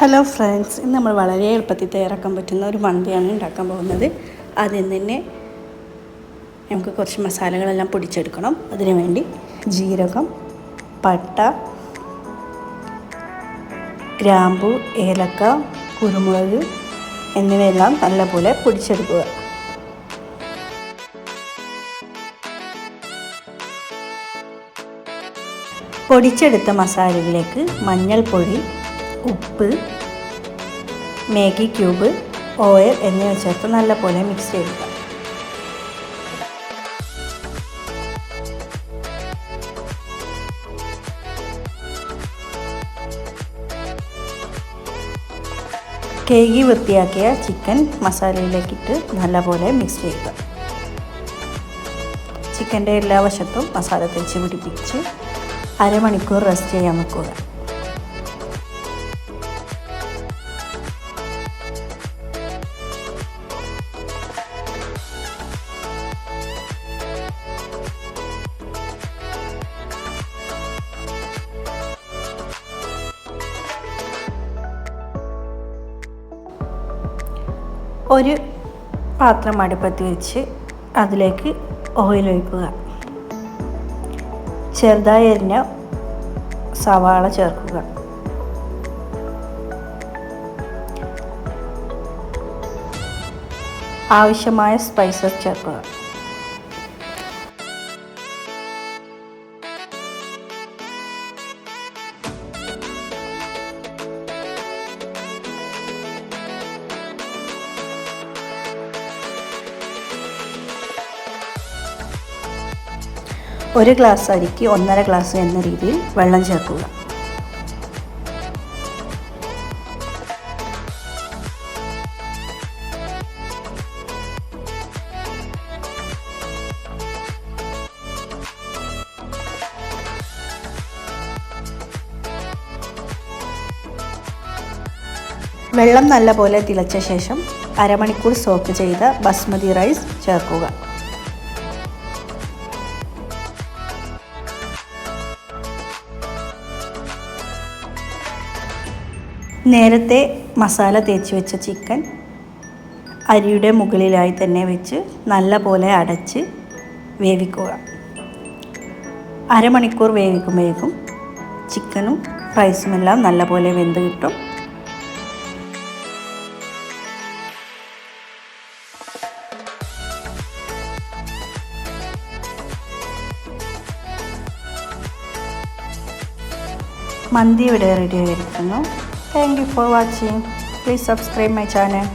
Hello friends, ഇന്ന് നമ്മൾ വളരെ എളുപ്പത്തിൽ തയ്യാറാക്കാൻ പറ്റുന്ന ഒരു മന്തിയാണ് ഉണ്ടാക്കാൻ പോകുന്നത്. ആദ്യം തന്നെ നമുക്ക് കുറച്ച് മസാലകളെല്ലാം പൊടിച്ചെടുക്കണം. അതിനു വേണ്ടി ജീരകം, പട്ട, ഗ്രാമ്പു, ഏലക്ക, കുരുമുളക് എന്നിവയെല്ലാം നല്ലപോലെ പൊടിച്ചെടുക്കുക. പൊടിച്ചെടുത്ത മസാലയിലേക്ക് മഞ്ഞൾപ്പൊടി, ഉപ്പ്, മാഗി ക്യൂബ്, ഓയിൽ എന്നിവ ചേർത്ത് നല്ലപോലെ മിക്സ് ചെയ്യുക. കഴുകി വൃത്തിയാക്കിയ ചിക്കൻ മസാലയിലേക്കിട്ട് നല്ലപോലെ മിക്സ് ചെയ്യുക. ചിക്കൻ്റെ എല്ലാ വശത്തും മസാല തേച്ച് പിടിപ്പിച്ച് അരമണിക്കൂർ റെസ്റ്റ് ചെയ്യാൻ വെക്കുക. ഒരു പാത്രം അടുപ്പത്ത് വെച്ച് അതിലേക്ക് ഓയിൽ ഒഴിക്കുക. ചെറുതായി അരിഞ്ഞ സവാള ചേർക്കുക. ആവശ്യമായ സ്പൈസസ് ചേർക്കുക. ഒരു ഗ്ലാസ് അരിക്ക് 1.5 ഗ്ലാസ് എന്ന രീതിയിൽ വെള്ളം ചേർക്കുക. വെള്ളം നല്ലപോലെ തിളച്ച ശേഷം അരമണിക്കൂർ സോക്ക് ചെയ്ത ബസ്മതി റൈസ് ചേർക്കുക. നേരത്തെ മസാല തേച്ച് വെച്ച ചിക്കൻ അരിയുടെ മുകളിലായി തന്നെ വെച്ച് നല്ലപോലെ അടച്ച് വേവിക്കുക. അരമണിക്കൂർ വേവിക്കുമ്പോഴേക്കും ചിക്കനും റൈസുമെല്ലാം നല്ലപോലെ വെന്ത് കിട്ടും. മന്തി ഇവിടെ റെഡി ആയിരിക്കുന്നു. Thank you for watching. Please subscribe my channel.